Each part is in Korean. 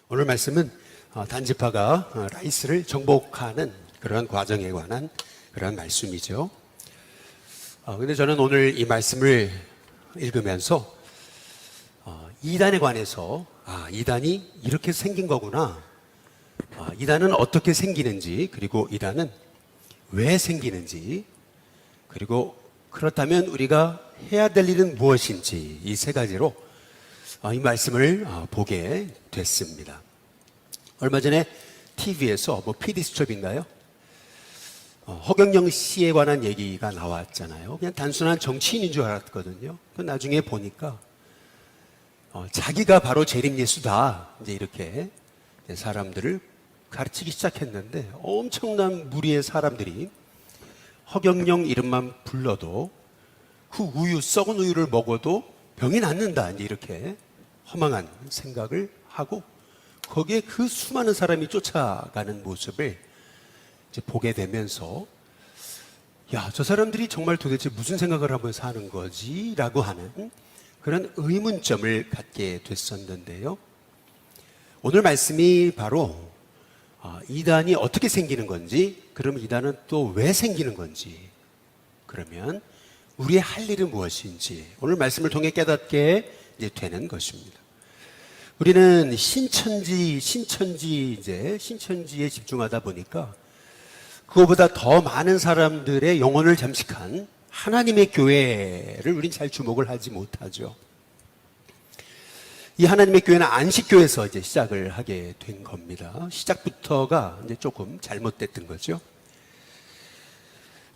오늘 말씀은 단지파가 라이스를 정복하는 그런 과정에 관한 그런 말씀이죠. 근데 저는 오늘 이 말씀을 읽으면서 이단에 관해서 이단이 이렇게 생긴 거구나, 이단은 어떻게 생기는지, 그리고 이단은 왜 생기는지, 그리고 그렇다면 우리가 해야 될 일은 무엇인지, 이 세 가지로 이 말씀을 보게 됐습니다. 얼마 전에 TV에서 PD수첩인가요? 허경영 씨에 관한 얘기가 나왔잖아요. 그냥 단순한 정치인인 줄 알았거든요. 나중에 보니까 자기가 바로 재림예수다, 이제 이렇게 사람들을 가르치기 시작했는데, 엄청난 무리의 사람들이 허경영 이름만 불러도 그 우유, 썩은 우유를 먹어도 병이 낫는다, 이제 이렇게 허망한 생각을 하고, 거기에 그 수많은 사람이 쫓아가는 모습을 이제 보게 되면서, 저 사람들이 정말 도대체 무슨 생각을 하며 사는 거지? 라고 하는 그런 의문점을 갖게 됐었는데요. 오늘 말씀이 바로 이단이 어떻게 생기는 건지, 그럼 이단은 또 왜 생기는 건지, 그러면 우리의 할 일은 무엇인지 오늘 말씀을 통해 깨닫게 이제 되는 것입니다. 우리는 신천지에 집중하다 보니까 그거보다 더 많은 사람들의 영혼을 잠식한 하나님의 교회를 우린 잘 주목을 하지 못하죠. 이 하나님의 교회는 안식교에서 이제 시작을 하게 된 겁니다. 시작부터가 이제 조금 잘못됐던 거죠.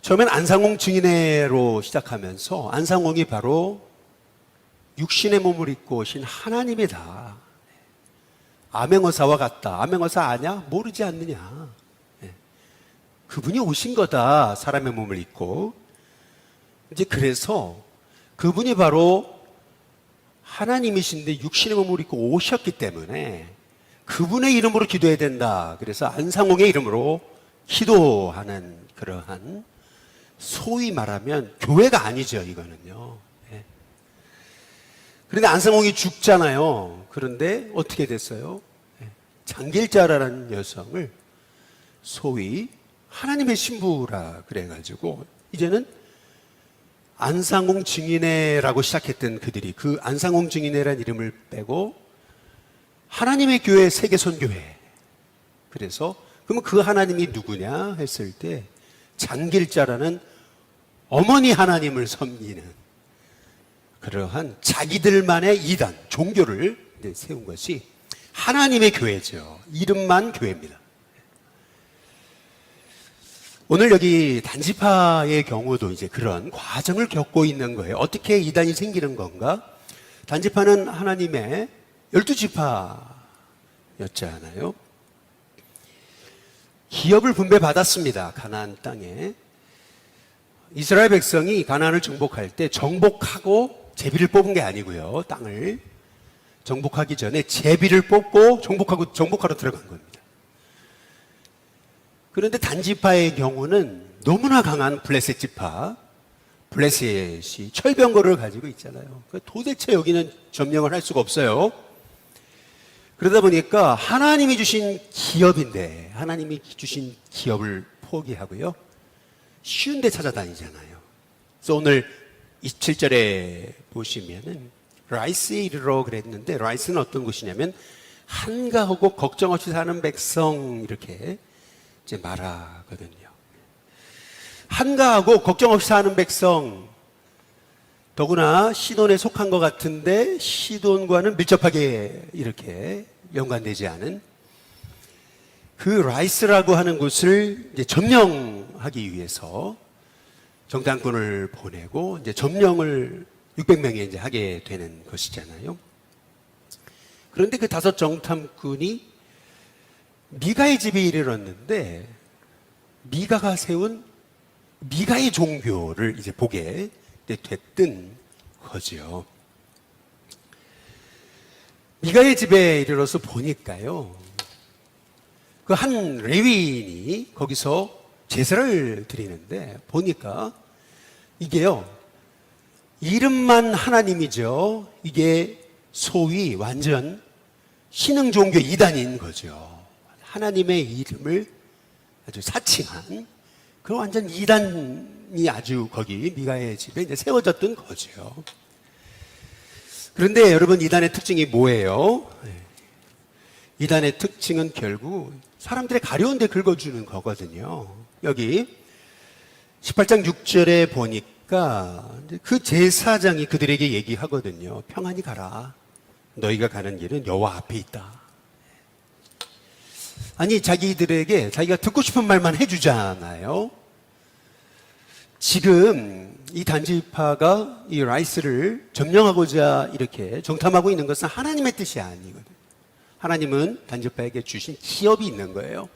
처음엔 안상홍 증인회로 시작하면서 안상홍이 바로 육신의 몸을 입고 오신 하나님이다. 암행어사와 같다. 암행어사 아냐? 모르지 않느냐. 그분이 오신 거다. 사람의 몸을 입고. 이제 그래서 그분이 바로 하나님이신데 육신의 몸을 입고 오셨기 때문에 그분의 이름으로 기도해야 된다. 그래서 안상홍의 이름으로 기도하는 그러한, 소위 말하면 교회가 아니죠, 이거는요. 그런데 안상홍이 죽잖아요. 그런데 어떻게 됐어요? 장길자라는 여성을 소위 하나님의 신부라 그래가지고 이제는 안상홍 증인회라고 시작했던 그들이 그 안상홍 증인회라는 이름을 빼고 하나님의 교회 세계선교회. 그래서 그러면 그 하나님이 누구냐 했을 때 장길자라는 어머니 하나님을 섬기는 그러한 자기들만의 이단, 종교를 세운 것이 하나님의 교회죠. 이름만 교회입니다. 오늘 여기 단지파의 경우도 이제 그런 과정을 겪고 있는 거예요. 어떻게 이단이 생기는 건가? 단지파는 하나님의 12지파였잖아요. 기업을 분배받았습니다. 가나안 땅에. 이스라엘 백성이 가나안을 정복할 때 정복하고 제비를 뽑은 게 아니고요. 땅을 정복하기 전에 제비를 뽑고 정복하러 들어간 겁니다. 그런데 단지파의 경우는 너무나 강한 블레셋 지파, 블레셋이 철병거를 가지고 있잖아요. 도대체 여기는 점령을 할 수가 없어요. 그러다 보니까 하나님이 주신 기업인데 하나님이 주신 기업을 포기하고요, 쉬운 데 찾아다니잖아요. 그래서 오늘 27절에 보시면은 라이스에 이르러 그랬는데, 라이스는 어떤 곳이냐면 한가하고 걱정 없이 사는 백성, 이렇게 이제 말하거든요. 한가하고 걱정 없이 사는 백성, 더구나 시돈에 속한 것 같은데 시돈과는 밀접하게 이렇게 연관되지 않은 그 라이스라고 하는 곳을 이제 점령하기 위해서 정탐꾼을 보내고 이제 점령을 600명이 이제 하게 되는 것이잖아요. 그런데 그 5 정탐꾼이 미가의 집에 이르렀는데 미가가 세운 미가의 종교를 이제 보게 됐던 거죠. 미가의 집에 이르러서 보니까요, 그 한 레위인이 거기서 제사를 드리는데 보니까 이게요, 이름만 하나님이죠. 이게 소위 완전 신흥 종교 이단인 거죠. 하나님의 이름을 아주 사칭한 그런 완전 이단이 아주 거기 미가의 집에 이제 세워졌던 거죠. 그런데 여러분, 이단의 특징이 뭐예요? 이단의 특징은 결국 사람들의 가려운 데 긁어주는 거거든요. 여기 18장 6절에 보니까 그 제사장이 그들에게 얘기하거든요. 평안히 가라. 너희가 가는 길은 여호와 앞에 있다. 아니, 자기들에게 자기가 듣고 싶은 말만 해주잖아요. 지금 이 단지파가 이 라이스를 점령하고자 이렇게 정탐하고 있는 것은 하나님의 뜻이 아니거든요. 하나님은 단지파에게 주신 기업이 있는 거예요.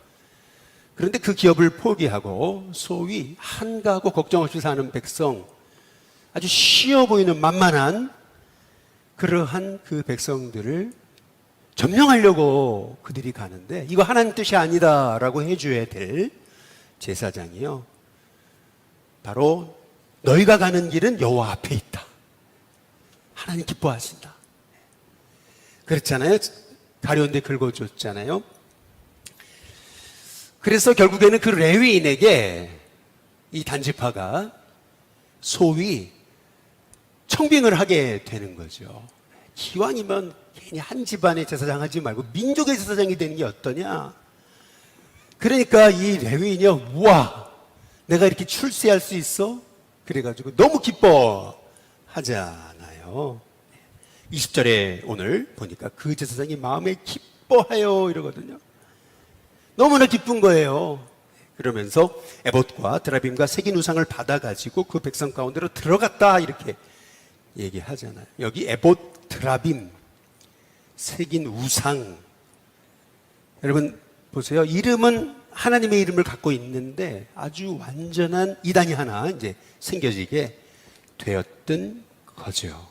그런데 그 기업을 포기하고 소위 한가하고 걱정 없이 사는 백성, 아주 쉬워 보이는 만만한 그러한 그 백성들을 점령하려고 그들이 가는데, 이거 하나님 뜻이 아니다라고 해줘야 될 제사장이요, 바로 너희가 가는 길은 여호와 앞에 있다. 하나님 기뻐하신다. 그랬잖아요. 가려운 데 긁어줬잖아요. 그래서 결국에는 그 레위인에게 이 단지파가 소위 청빙을 하게 되는 거죠. 기왕이면 괜히 한 집안의 제사장 하지 말고 민족의 제사장이 되는 게 어떠냐. 그러니까 이 레위인이 우와, 내가 이렇게 출세할 수 있어? 그래가지고 너무 기뻐하잖아요. 20절에 오늘 보니까 그 제사장이 마음에 기뻐하여 이러거든요. 너무나 기쁜 거예요. 그러면서 에봇과 드라빔과 새긴 우상을 받아가지고 그 백성 가운데로 들어갔다 이렇게 얘기하잖아요. 여기 에봇, 드라빔, 새긴 우상, 여러분 보세요. 이름은 하나님의 이름을 갖고 있는데 아주 완전한 이단이 하나 이제 생겨지게 되었던 거죠.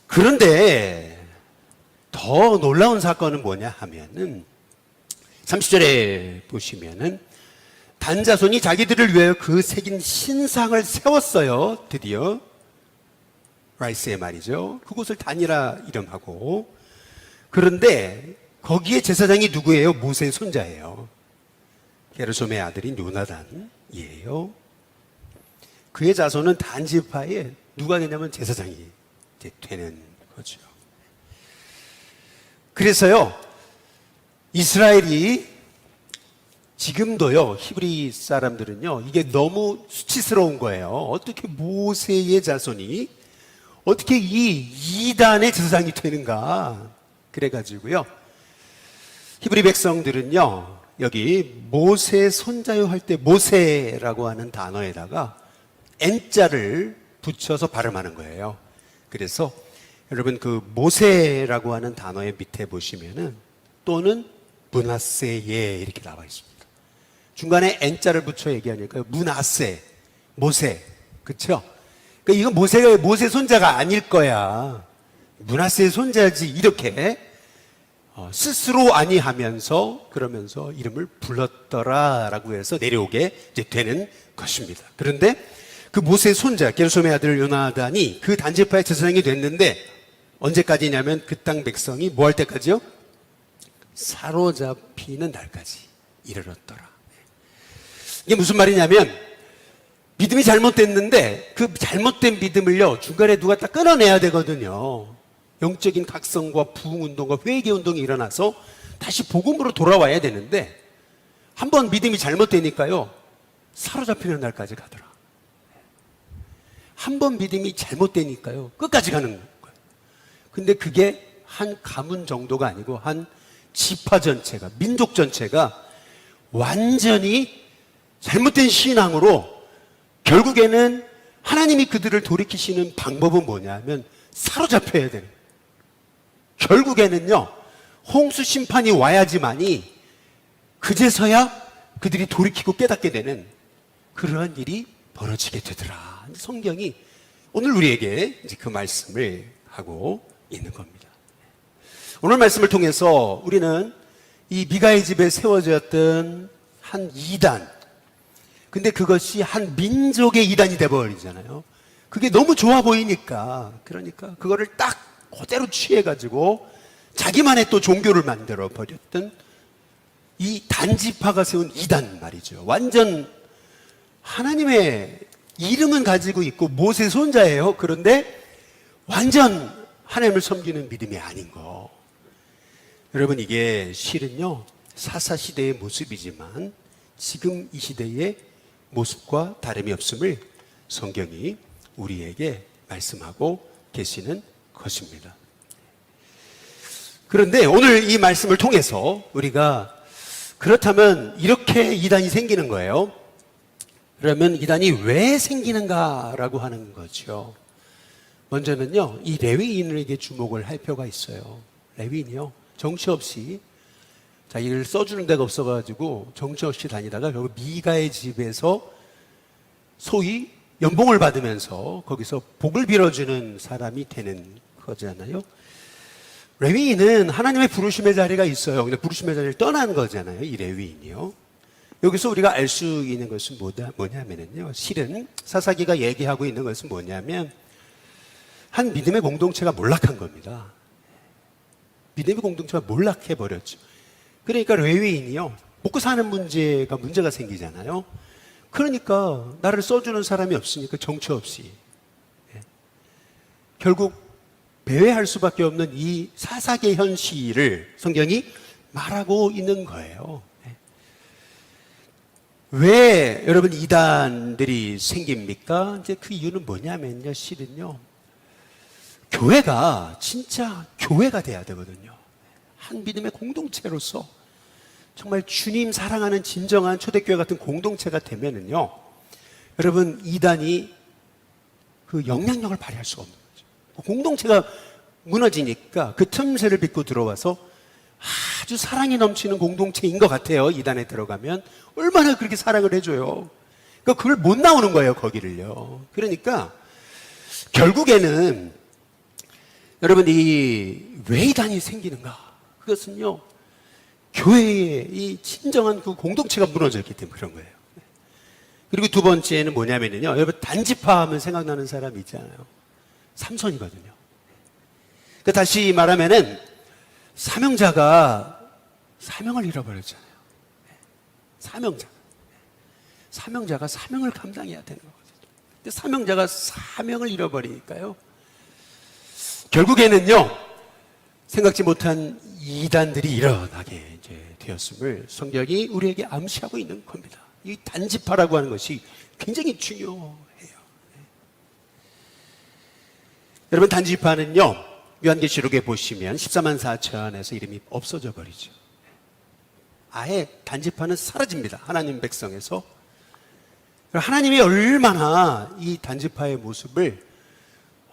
그런데 더 놀라운 사건은 뭐냐 하면은 30절에 보시면은 단자손이 자기들을 위하여 그 새긴 신상을 세웠어요. 드디어 라이스의 말이죠. 그곳을 단이라 이름하고. 그런데 거기에 제사장이 누구예요? 모세의 손자예요. 게르솜의 아들인 요나단이에요. 그의 자손은 단지파에 누가 되냐면 제사장이 되는 거죠. 그래서요, 이스라엘이 지금도요, 히브리 사람들은요, 이게 너무 수치스러운 거예요. 어떻게 모세의 자손이 어떻게 이 이단의 제사장이 되는가. 그래가지고요, 히브리 백성들은요, 여기 모세 손자요 할 때 모세라고 하는 단어에다가 N자를 붙여서 발음하는 거예요. 그래서 여러분 그 모세라고 하는 단어의 밑에 보시면은 또는 문하세예 이렇게 나와 있습니다. 중간에 N자를 붙여 얘기하니까 문하세, 모세, 그렇죠? 그러니까 이건 모세가 모세 손자가 아닐 거야. 문하세의 손자지 이렇게 스스로 아니하면서 그러면서 이름을 불렀더라라고 해서 내려오게 이제 되는 것입니다. 그런데 그 모세의 손자 게르솜의 아들 요나단이 그 단지파의 제사장이 됐는데 언제까지냐면 그 땅 백성이 뭐 할 때까지요? 사로잡히는 날까지 이르렀더라. 이게 무슨 말이냐면 믿음이 잘못됐는데 그 잘못된 믿음을요 중간에 누가 딱 끊어내야 되거든요. 영적인 각성과 부흥운동과 회개운동이 일어나서 다시 복음으로 돌아와야 되는데 한번 믿음이 잘못되니까요 사로잡히는 날까지 가더라. 한번 믿음이 잘못되니까요 끝까지 가는 거예요. 근데 그게 한 가문 정도가 아니고 한 지파 전체가, 민족 전체가 완전히 잘못된 신앙으로 결국에는 하나님이 그들을 돌이키시는 방법은 뭐냐면 사로잡혀야 되는 거예요. 결국에는요 홍수 심판이 와야지만이 그제서야 그들이 돌이키고 깨닫게 되는 그러한 일이 벌어지게 되더라. 성경이 오늘 우리에게 이제 그 말씀을 하고 있는 겁니다. 오늘 말씀을 통해서 우리는 이 미가의 집에 세워졌던 한 이단, 근데 그것이 한 민족의 이단이 돼버리잖아요. 그게 너무 좋아 보이니까, 그러니까 그거를 딱 그대로 취해가지고 자기만의 또 종교를 만들어 버렸던 이 단지파가 세운 이단 말이죠. 완전 하나님의 이름은 가지고 있고 모세 손자예요. 그런데 완전 하나님을 섬기는 믿음이 아닌 거. 여러분, 이게 실은요, 사사시대의 모습이지만 지금 이 시대의 모습과 다름이 없음을 성경이 우리에게 말씀하고 계시는 것입니다. 그런데 오늘 이 말씀을 통해서 우리가 그렇다면 이렇게 이단이 생기는 거예요. 그러면 이단이 왜 생기는가라고 하는 거죠. 먼저는요, 이 레위인에게 주목을 할 필요가 있어요. 레위인이요, 정치 없이 자기를 써주는 데가 없어가지고 정치 없이 다니다가 결국 미가의 집에서 소위 연봉을 받으면서 거기서 복을 빌어주는 사람이 되는 거잖아요. 레위인은 하나님의 부르심의 자리가 있어요. 근데 부르심의 자리를 떠난 거잖아요, 이 레위인이요. 여기서 우리가 알 수 있는 것은 뭐냐면요, 실은 사사기가 얘기하고 있는 것은 뭐냐면 한 믿음의 공동체가 몰락한 겁니다. 믿음의 공동체가 몰락해버렸죠. 그러니까 레위인이요, 먹고 사는 문제가 생기잖아요. 그러니까 나를 써주는 사람이 없으니까 정처 없이 결국 배회할 수밖에 없는 이 사사계 현실을 성경이 말하고 있는 거예요. 왜 여러분 이단들이 생깁니까? 이제 그 이유는 뭐냐면요, 실은요, 교회가 진짜 교회가 돼야 되거든요. 한 믿음의 공동체로서 정말 주님 사랑하는 진정한 초대교회 같은 공동체가 되면은요, 여러분 이단이 그 영향력을 발휘할 수가 없는 거죠. 공동체가 무너지니까 그 틈새를 빗고 들어와서 아주 사랑이 넘치는 공동체인 것 같아요. 이단에 들어가면 얼마나 그렇게 사랑을 해줘요. 그러니까 그걸 못 나오는 거예요, 거기를요. 그러니까 결국에는 여러분, 왜 이단이 생기는가? 그것은요, 교회의 이 진정한 그 공동체가 무너졌기 때문에 그런 거예요. 그리고 두 번째는 뭐냐면요, 여러분 단지파 하면 생각나는 사람이 있잖아요. 삼손이거든요. 그 다시 말하면은 사명자가 사명을 잃어버렸잖아요. 사명자가 사명을 감당해야 되는 거거든요. 근데 사명자가 사명을 잃어버리니까요, 결국에는요, 생각지 못한 이단들이 일어나게 이제 되었음을 성경이 우리에게 암시하고 있는 겁니다. 이 단지파라고 하는 것이 굉장히 중요해요. 여러분, 단지파는요, 요한계시록에 보시면 14만 4천에서 이름이 없어져 버리죠. 아예 단지파는 사라집니다. 하나님 백성에서. 하나님이 얼마나 이 단지파의 모습을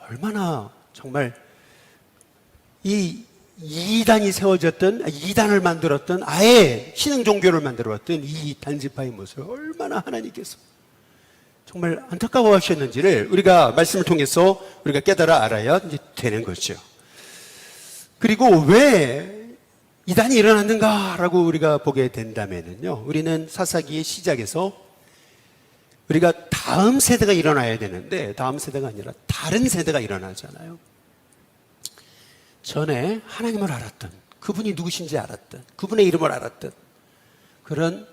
얼마나 정말 이 이단이 세워졌던, 이단을 만들었던, 아예 신흥 종교를 만들어왔던 이 단지파의 모습을 얼마나 하나님께서 정말 안타까워 하셨는지를 우리가 말씀을 통해서 우리가 깨달아 알아야 이제 되는 거죠. 그리고 왜 이단이 일어났는가라고 우리가 보게 된다면요, 우리는 사사기의 시작에서 우리가 다음 세대가 일어나야 되는데 다음 세대가 아니라 다른 세대가 일어나잖아요. 전에 하나님을 알았던, 그분이 누구신지 알았던, 그분의 이름을 알았던 그런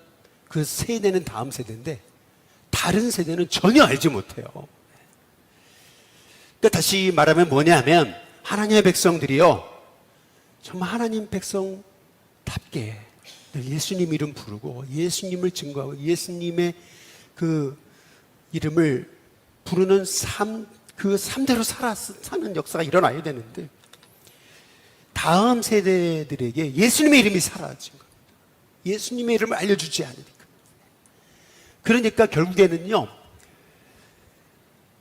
그 세대는 다음 세대인데 다른 세대는 전혀 알지 못해요. 그러니까 다시 말하면 뭐냐면 하나님의 백성들이요, 정말 하나님 백성답게 예수님 이름 부르고 예수님을 증거하고 예수님의 그 이름을 부르는 삶, 그 삶대로 사는 역사가 일어나야 되는데 다음 세대들에게 예수님의 이름이 사라진 겁니다. 예수님의 이름을 알려주지 않으니까. 그러니까 결국에는요,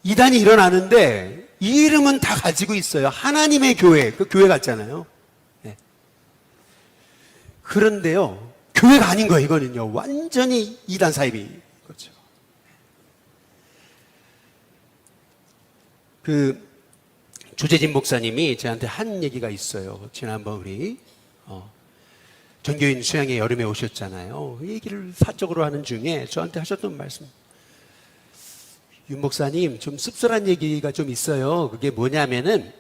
이단이 일어나는데 이 이름은 다 가지고 있어요. 하나님의 교회, 그 교회 같잖아요. 네. 그런데요, 교회가 아닌 거예요. 이거는요, 완전히 이단 사입인 거죠. 그 조재진 목사님이 저한테 한 얘기가 있어요. 지난번 우리 전교인 수양회 여름에 오셨잖아요. 그 얘기를 사적으로 하는 중에 저한테 하셨던 말씀, 윤 목사님 좀 씁쓸한 얘기가 좀 있어요. 그게 뭐냐면은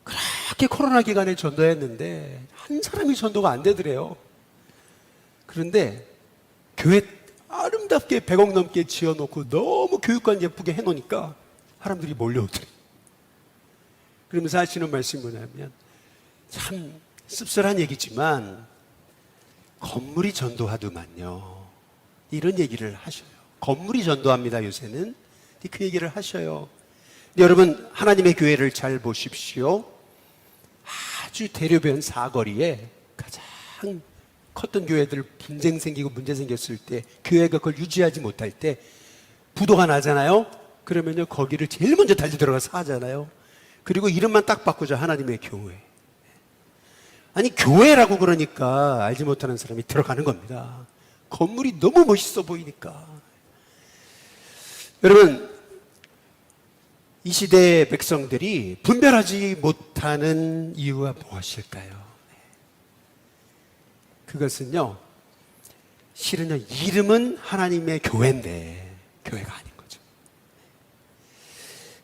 그렇게 그렇게 코로나 기간에 전도했는데 한 사람이 전도가 안 되더래요. 그런데 교회 아름답게 100억 넘게 지어놓고 너무 교육관 예쁘게 해놓으니까 사람들이 몰려오더래요. 그러면서 하시는 말씀이 뭐냐면, 참 씁쓸한 얘기지만 건물이 전도하더만요, 이런 얘기를 하셔요. 건물이 전도합니다, 요새는. 그 얘기를 하셔요. 여러분, 하나님의 교회를 잘 보십시오. 아주 대로변 사거리에 가장 컸던 교회들 분쟁 생기고 문제 생겼을 때, 교회가 그걸 유지하지 못할 때 부도가 나잖아요. 그러면요, 거기를 제일 먼저 달려 들어가서 하잖아요. 그리고 이름만 딱 바꾸죠. 하나님의 교회. 아니, 교회라고 그러니까 알지 못하는 사람이 들어가는 겁니다. 건물이 너무 멋있어 보이니까. 여러분, 이 시대의 백성들이 분별하지 못하는 이유가 무엇일까요? 그것은요, 실은요, 이름은 하나님의 교회인데 교회가 아닌 거죠.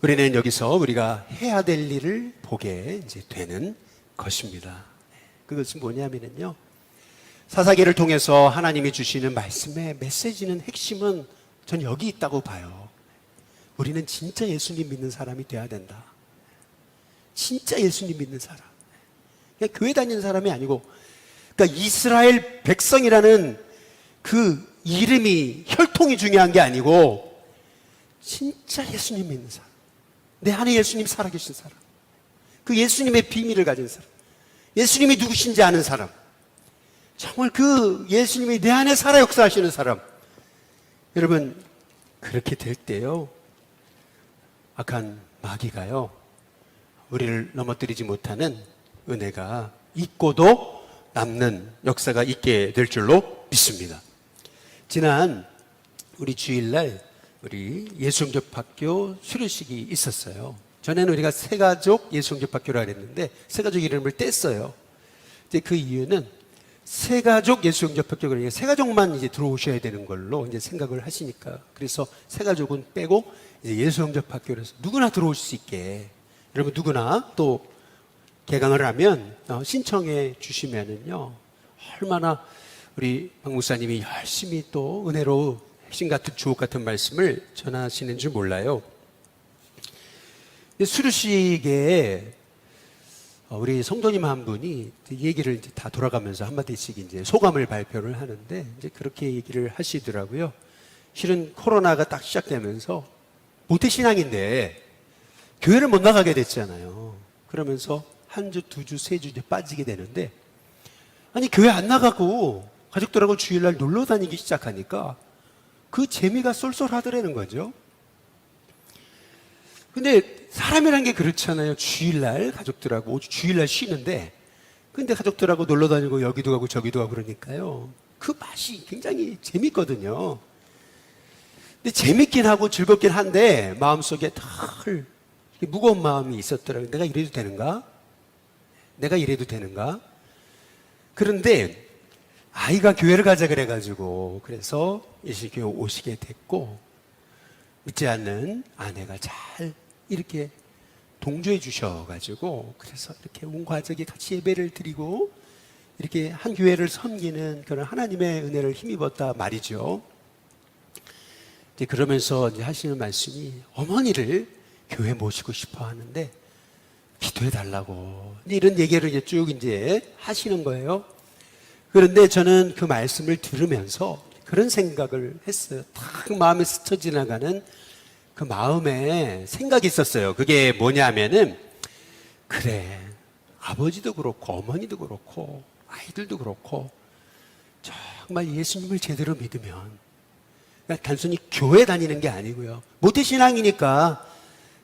우리는 여기서 우리가 해야 될 일을 보게 이제 되는 것입니다. 그것은 뭐냐면요, 사사기를 통해서 하나님이 주시는 말씀의 메시지는, 핵심은 전 여기 있다고 봐요. 우리는 진짜 예수님 믿는 사람이 돼야 된다. 진짜 예수님 믿는 사람. 그냥 교회 다니는 사람이 아니고, 그러니까 이스라엘 백성이라는 그 이름이, 혈통이 중요한 게 아니고 진짜 예수님 믿는 사람, 내 안에 예수님 살아계신 사람, 그 예수님의 비밀을 가진 사람, 예수님이 누구신지 아는 사람, 정말 그 예수님이 내 안에 살아 역사하시는 사람. 여러분, 그렇게 될 때요, 악한 마귀가요, 우리를 넘어뜨리지 못하는 은혜가 있고도 남는 역사가 있게 될 줄로 믿습니다. 지난 우리 주일날 우리 예수영접학교 수료식이 있었어요. 전에는 우리가 새가족 예수영접학교라 그랬는데 새가족 이름을 뗐어요. 이제 그 이유는 새가족 예수영접학교, 그러니까 새가족만 이제 들어오셔야 되는 걸로 이제 생각을 하시니까, 그래서 새가족은 빼고 이제 예수영접학교라서 누구나 들어올 수 있게, 여러분 누구나 또 개강을 하면 신청해 주시면은요, 얼마나 우리 박 목사님이 열심히 또 은혜로 핵심 같은 주옥 같은 말씀을 전하시는 줄 몰라요. 수료식에 우리 성도님 한 분이 얘기를 이제 다 돌아가면서 한마디씩 이제 소감을 발표를 하는데, 이제 그렇게 얘기를 하시더라고요. 실은 코로나가 딱 시작되면서 모태신앙인데 교회를 못 나가게 됐잖아요. 그러면서 한 주, 두 주, 세 주 이제 빠지게 되는데, 아니, 교회 안 나가고 가족들하고 주일날 놀러 다니기 시작하니까 그 재미가 쏠쏠하더라는 거죠. 근데 사람이란 게 그렇잖아요. 주일날 가족들하고 주일날 쉬는데, 근데 가족들하고 놀러 다니고 여기도 가고 저기도 가고 그러니까요, 그 맛이 굉장히 재밌거든요. 근데 재밌긴 하고 즐겁긴 한데 마음속에 덜 무거운 마음이 있었더라고요. 내가 이래도 되는가? 내가 이래도 되는가? 그런데 아이가 교회를 가자 그래가지고, 그래서 예수교회 오시게 됐고, 믿지 않는 아내가 잘 이렇게 동조해 주셔가지고, 그래서 이렇게 온 가족이 같이 예배를 드리고 이렇게 한 교회를 섬기는 그런 하나님의 은혜를 힘입었다 말이죠. 이제 그러면서 이제 하시는 말씀이, 어머니를 교회 모시고 싶어 하는데 기도해 달라고, 이런 얘기를 이제 쭉 이제 하시는 거예요. 그런데 저는 그 말씀을 들으면서 그런 생각을 했어요. 딱 마음에 스쳐 지나가는 그 마음에 생각이 있었어요. 그게 뭐냐면은, 그래, 아버지도 그렇고 어머니도 그렇고 아이들도 그렇고 정말 예수님을 제대로 믿으면, 그러니까 단순히 교회 다니는 게 아니고요, 모태신앙이니까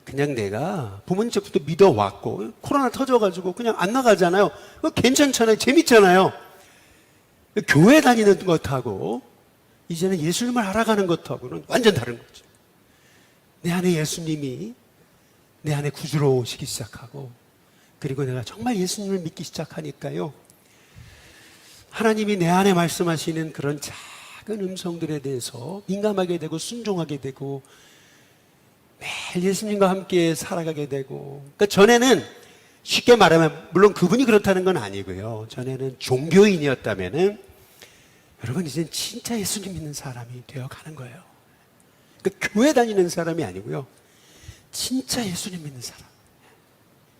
그냥 내가 부모님 때부터 믿어왔고 코로나 터져가지고 그냥 안 나가잖아요. 괜찮잖아요. 재밌잖아요. 교회 다니는 것하고 이제는 예수님을 알아가는 것하고는 완전 다른 거죠. 내 안에 예수님이 내 안에 구주로 오시기 시작하고, 그리고 내가 정말 예수님을 믿기 시작하니까요, 하나님이 내 안에 말씀하시는 그런 작은 음성들에 대해서 민감하게 되고 순종하게 되고 매일 예수님과 함께 살아가게 되고. 그러니까 전에는 쉽게 말하면 물론 그분이 그렇다는 건 아니고요. 전에는 종교인이었다면은 여러분 이제는 진짜 예수님 믿는 사람이 되어가는 거예요. 그러니까 교회 다니는 사람이 아니고요. 진짜 예수님 믿는 사람.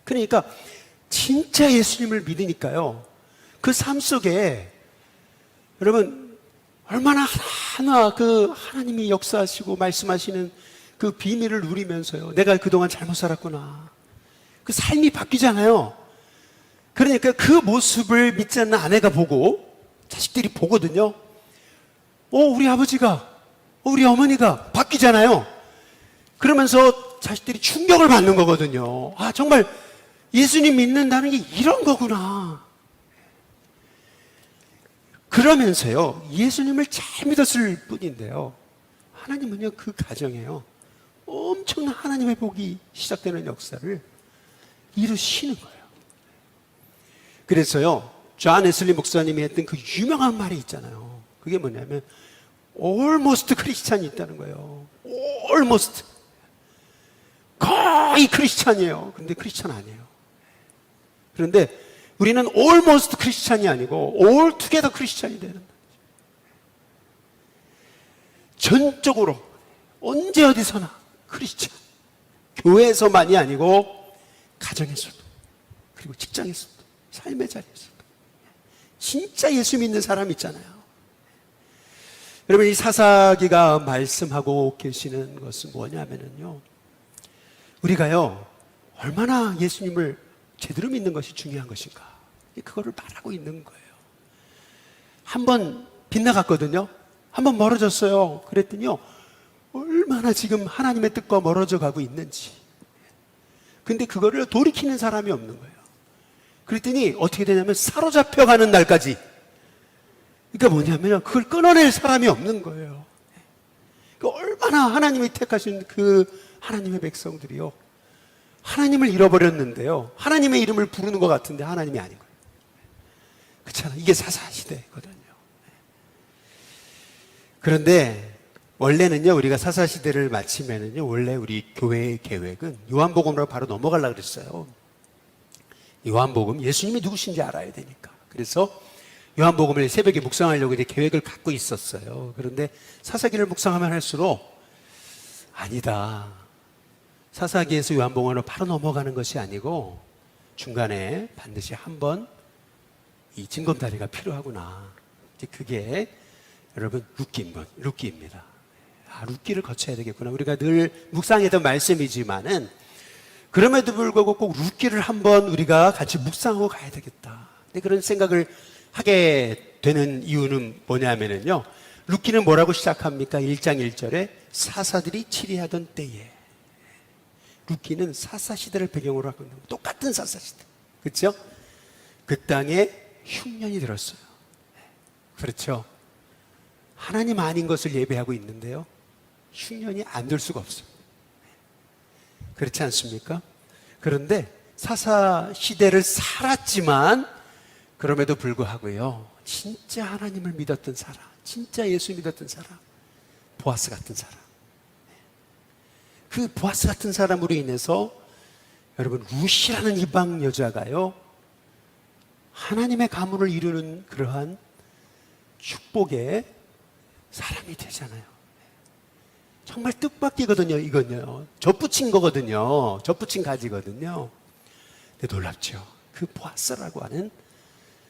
그러니까 진짜 예수님을 믿으니까요. 그 삶 속에 여러분 얼마나 하나하나 그 하나님이 역사하시고 말씀하시는 그 비밀을 누리면서요. 내가 그동안 잘못 살았구나. 그 삶이 바뀌잖아요. 그러니까 그 모습을 믿지 않는 아내가 보고 자식들이 보거든요. 우리 아버지가, 우리 어머니가 바뀌잖아요. 그러면서 자식들이 충격을 받는 거거든요. 아, 정말 예수님 믿는다는 게 이런 거구나. 그러면서요, 예수님을 잘 믿었을 뿐인데요. 하나님은요, 그 가정에요, 엄청난 하나님의 복이 시작되는 역사를 이루시는 거예요. 그래서요, 존 웨슬리 목사님이 했던 그 유명한 말이 있잖아요. 그게 뭐냐면, almost 크리스찬이 있다는 거예요. almost. 거의 크리스찬이에요. 근데 크리스찬 아니에요. 그런데 우리는 almost 크리스찬이 아니고 all together 크리스찬이 되는 거죠. 전적으로 언제 어디서나 크리스찬. 교회에서만이 아니고 가정에서도 그리고 직장에서도 삶의 자리에서도 진짜 예수 믿는 사람 있잖아요. 여러분, 이 사사기가 말씀하고 계시는 것은 뭐냐면요, 우리가요 얼마나 예수님을 제대로 믿는 것이 중요한 것인가, 그거를 말하고 있는 거예요. 한번 빗나갔거든요. 한번 멀어졌어요. 그랬더니요, 얼마나 지금 하나님의 뜻과 멀어져 가고 있는지. 근데 그거를 돌이키는 사람이 없는 거예요. 그랬더니 어떻게 되냐면 사로잡혀 가는 날까지. 그러니까 뭐냐면요, 그걸 끊어낼 사람이 없는 거예요. 그러니까 얼마나 하나님이 택하신 그 하나님의 백성들이요, 하나님을 잃어버렸는데요, 하나님의 이름을 부르는 것 같은데 하나님이 아닌 거예요. 그렇잖아요. 이게 사사시대거든요. 그런데 원래는요, 우리가 사사시대를 마치면은요, 원래 우리 교회의 계획은 요한복음으로 바로 넘어가려고 그랬어요. 요한복음, 예수님이 누구신지 알아야 되니까. 그래서 요한복음을 새벽에 묵상하려고 이제 계획을 갖고 있었어요. 그런데 사사기를 묵상하면 할수록 아니다. 사사기에서 요한복음으로 바로 넘어가는 것이 아니고 중간에 반드시 한번 이 징검다리가 필요하구나. 이제 그게 여러분 룻기입니다. 아, 룻기를 거쳐야 되겠구나. 우리가 늘 묵상했던 말씀이지만은 그럼에도 불구하고 꼭 룻기를 한번 우리가 같이 묵상하고 가야 되겠다. 근데 그런 생각을 하게 되는 이유는 뭐냐면요, 룻기는 뭐라고 시작합니까? 1장 1절에 사사들이 치리하던 때에. 룻기는 사사시대를 배경으로 하고 있는, 똑같은 사사시대, 그렇죠? 그 땅에 흉년이 들었어요. 그렇죠? 하나님 아닌 것을 예배하고 있는데요, 흉년이 안 들 수가 없어요. 그렇지 않습니까? 그런데 사사시대를 살았지만 그럼에도 불구하고요, 진짜 하나님을 믿었던 사람, 진짜 예수 믿었던 사람, 보아스 같은 사람, 그 보아스 같은 사람으로 인해서 여러분 룻이라는 이방 여자가요, 하나님의 가문을 이루는 그러한 축복의 사람이 되잖아요. 정말 뜻밖이거든요. 이건요, 덧붙인 거거든요. 덧붙인 가지거든요. 근데 놀랍죠. 그 보아스라고 하는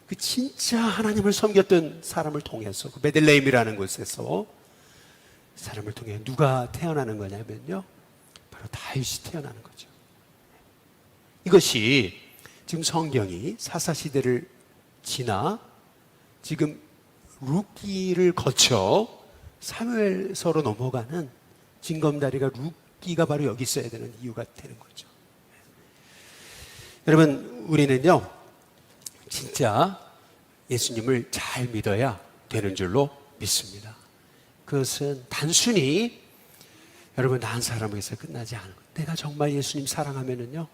그 진짜 하나님을 섬겼던 사람을 통해서, 그 베들레헴이라는 곳에서 사람을 통해 누가 태어나는 거냐면요, 바로 다윗이 태어나는 거죠. 이것이 지금 성경이 사사시대를 지나 지금 룻기를 거쳐 사무엘서로 넘어가는 징검다리가 룻기가 바로 여기 있어야 되는 이유가 되는 거죠. 여러분, 우리는요 진짜 예수님을 잘 믿어야 되는 줄로 믿습니다. 그것은 단순히 여러분 나 한 사람에서 끝나지 않은 거예요. 내가 정말 예수님 사랑하면은요,